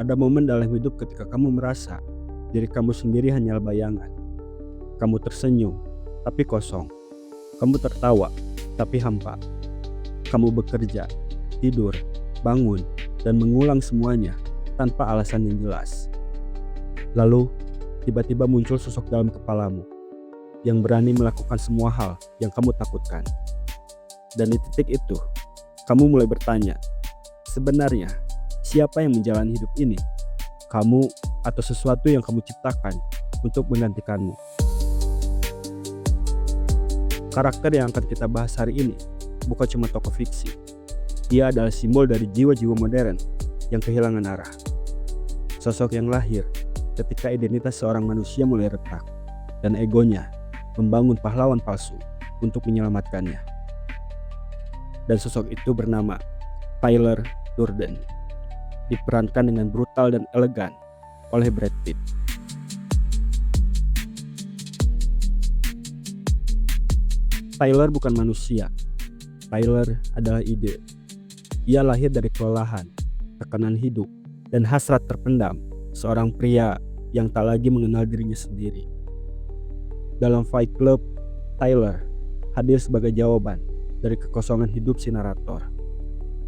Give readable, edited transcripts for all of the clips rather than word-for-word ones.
Ada momen dalam hidup ketika kamu merasa diri kamu sendiri hanyalah bayangan. Kamu tersenyum, tapi kosong. Kamu tertawa, tapi hampa. Kamu bekerja, tidur, bangun, dan mengulang semuanya tanpa alasan yang jelas. Lalu, tiba-tiba muncul sosok dalam kepalamu yang berani melakukan semua hal yang kamu takutkan. Dan di titik itu, kamu mulai bertanya, sebenarnya siapa yang menjalani hidup ini? Kamu atau sesuatu yang kamu ciptakan untuk menggantikanmu? Karakter yang akan kita bahas hari ini bukan cuma tokoh fiksi. Dia adalah simbol dari jiwa-jiwa modern yang kehilangan arah. Sosok yang lahir ketika identitas seorang manusia mulai retak dan egonya membangun pahlawan palsu untuk menyelamatkannya. Dan sosok itu bernama Tyler Durden, diperankan dengan brutal dan elegan oleh Brad Pitt. Tyler bukan manusia. Tyler adalah ide. Ia lahir dari kelelahan, tekanan hidup, dan hasrat terpendam seorang pria yang tak lagi mengenal dirinya sendiri. Dalam Fight Club, Tyler hadir sebagai jawaban dari kekosongan hidup si narator.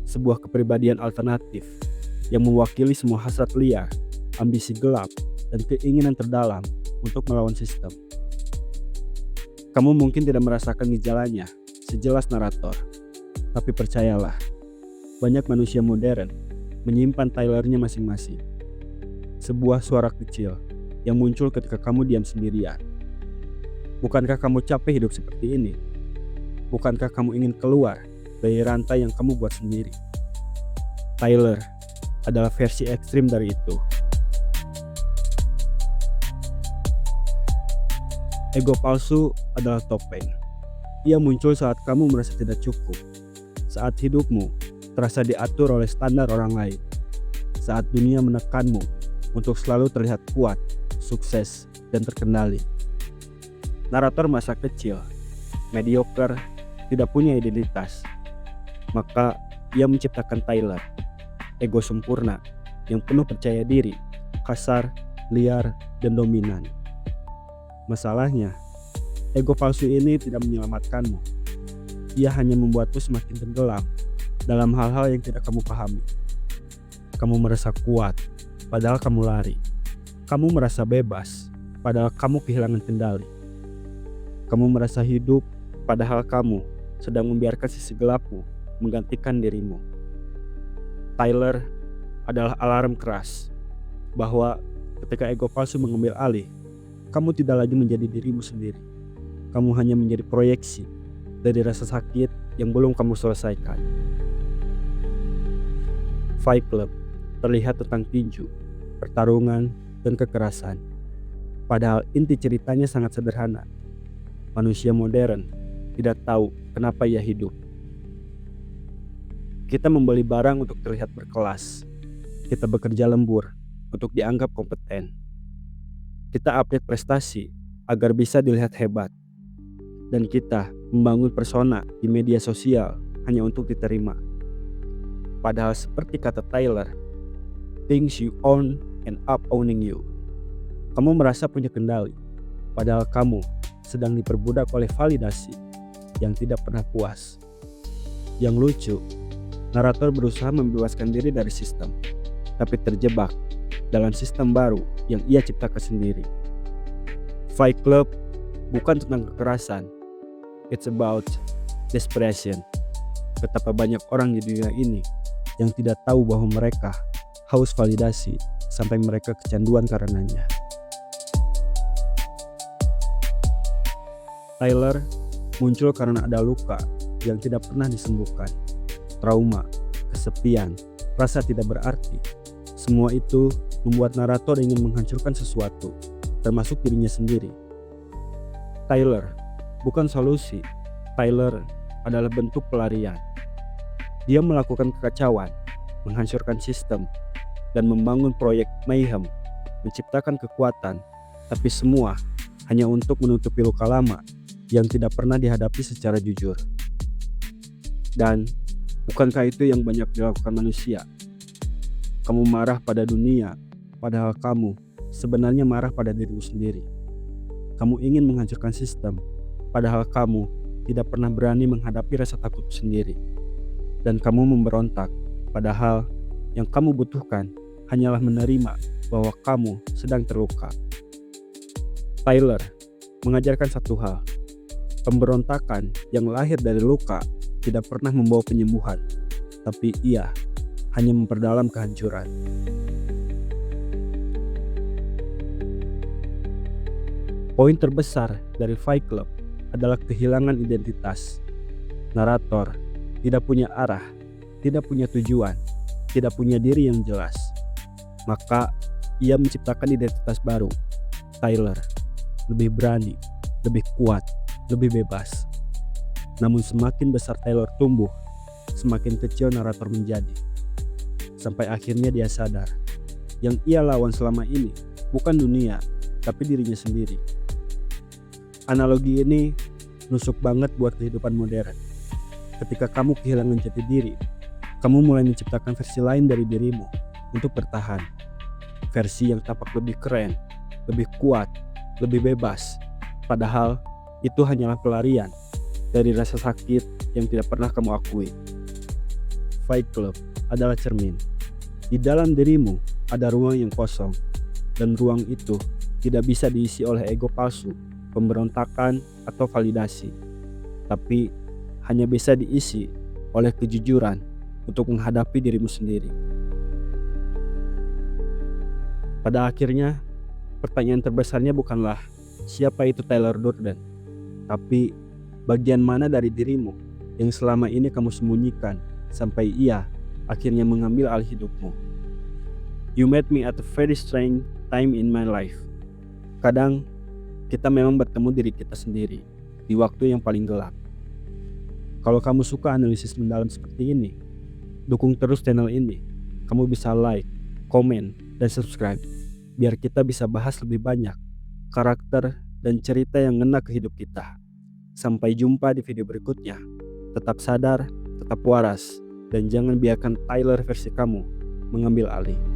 Sebuah kepribadian alternatif yang mewakili semua hasrat liar, ambisi gelap, dan keinginan terdalam untuk melawan sistem. Kamu mungkin tidak merasakan gejalanya sejelas narator, tapi percayalah, banyak manusia modern menyimpan Tylernya masing-masing. Sebuah suara kecil yang muncul ketika kamu diam sendirian. Bukankah kamu capek hidup seperti ini? Bukankah kamu ingin keluar dari rantai yang kamu buat sendiri? Tyler adalah versi ekstrim dari itu. Ego palsu adalah topeng. Ia muncul saat kamu merasa tidak cukup, saat hidupmu terasa diatur oleh standar orang lain, saat dunia menekanmu untuk selalu terlihat kuat, sukses, dan terkendali. Narator masa kecil, mediocre, tidak punya identitas. Maka ia menciptakan Tyler, ego sempurna yang penuh percaya diri, kasar, liar, dan dominan. Masalahnya, ego palsu ini tidak menyelamatkanmu. Ia hanya membuatmu semakin tenggelam dalam hal-hal yang tidak kamu pahami. Kamu merasa kuat, padahal kamu lari. Kamu merasa bebas, padahal kamu kehilangan kendali. Kamu merasa hidup, padahal kamu sedang membiarkan sisi gelapmu menggantikan dirimu. Tyler adalah alarm keras bahwa ketika ego palsu mengambil alih, kamu tidak lagi menjadi dirimu sendiri. Kamu hanya menjadi proyeksi dari rasa sakit yang belum kamu selesaikan. Fight Club terlihat tentang tinju, pertarungan, dan kekerasan. Padahal inti ceritanya sangat sederhana. Manusia modern tidak tahu kenapa ia hidup. Kita membeli barang untuk terlihat berkelas. Kita bekerja lembur untuk dianggap kompeten. Kita update prestasi agar bisa dilihat hebat. Dan kita membangun persona di media sosial hanya untuk diterima. Padahal seperti kata Tyler, things you own end up owning you. Kamu merasa punya kendali, padahal kamu sedang diperbudak oleh validasi yang tidak pernah puas. Yang lucu, narator berusaha membebaskan diri dari sistem, tapi terjebak dalam sistem baru yang ia ciptakan sendiri. Fight Club bukan tentang kekerasan, it's about desperation. Betapa banyak orang di dunia ini yang tidak tahu bahwa mereka haus validasi sampai mereka kecanduan karenanya. Tyler muncul karena ada luka yang tidak pernah disembuhkan, trauma, kesepian, rasa tidak berarti. Semua itu membuat narator ingin menghancurkan sesuatu, termasuk dirinya sendiri. Tyler bukan solusi. Tyler adalah bentuk pelarian. Dia melakukan kekacauan, menghancurkan sistem, dan membangun proyek mayhem, menciptakan kekuatan, tapi semua hanya untuk menutupi luka lama yang tidak pernah dihadapi secara jujur. Dan bukankah itu yang banyak dilakukan manusia? Kamu marah pada dunia, padahal kamu sebenarnya marah pada dirimu sendiri. Kamu ingin menghancurkan sistem, padahal kamu tidak pernah berani menghadapi rasa takut sendiri. Dan kamu memberontak, padahal yang kamu butuhkan hanyalah menerima bahwa kamu sedang terluka. Tyler mengajarkan satu hal, pemberontakan yang lahir dari luka tidak pernah membawa penyembuhan, tapi ia hanya memperdalam kehancuran. Poin terbesar dari Fight Club adalah kehilangan identitas. Narator tidak punya arah, tidak punya tujuan, tidak punya diri yang jelas. Maka ia menciptakan identitas baru. Tyler lebih berani, lebih kuat, lebih bebas. Namun semakin besar Tyler tumbuh, semakin kecil narator menjadi. Sampai akhirnya dia sadar, yang ia lawan selama ini bukan dunia, tapi dirinya sendiri. Analogi ini nusuk banget buat kehidupan modern. Ketika kamu kehilangan jati diri, kamu mulai menciptakan versi lain dari dirimu untuk bertahan. Versi yang tampak lebih keren, lebih kuat, lebih bebas. Padahal itu hanyalah pelarian dari rasa sakit yang tidak pernah kamu akui. Fight Club adalah cermin. Di dalam dirimu ada ruang yang kosong, dan ruang itu tidak bisa diisi oleh ego palsu, pemberontakan, atau validasi, tapi hanya bisa diisi oleh kejujuran untuk menghadapi dirimu sendiri. Pada akhirnya, pertanyaan terbesarnya bukanlah siapa itu Tyler Durden, tapi bagian mana dari dirimu yang selama ini kamu sembunyikan sampai ia akhirnya mengambil alih hidupmu. You met me at a very strange time in my life. Kadang kita memang bertemu diri kita sendiri di waktu yang paling gelap. Kalau kamu suka analisis mendalam seperti ini, dukung terus channel ini. Kamu bisa like, komen, dan subscribe biar kita bisa bahas lebih banyak karakter dan cerita yang ngena ke hidup kita. Sampai jumpa di video berikutnya. Tetap sadar, tetap waras, dan jangan biarkan Tyler versi kamu mengambil alih.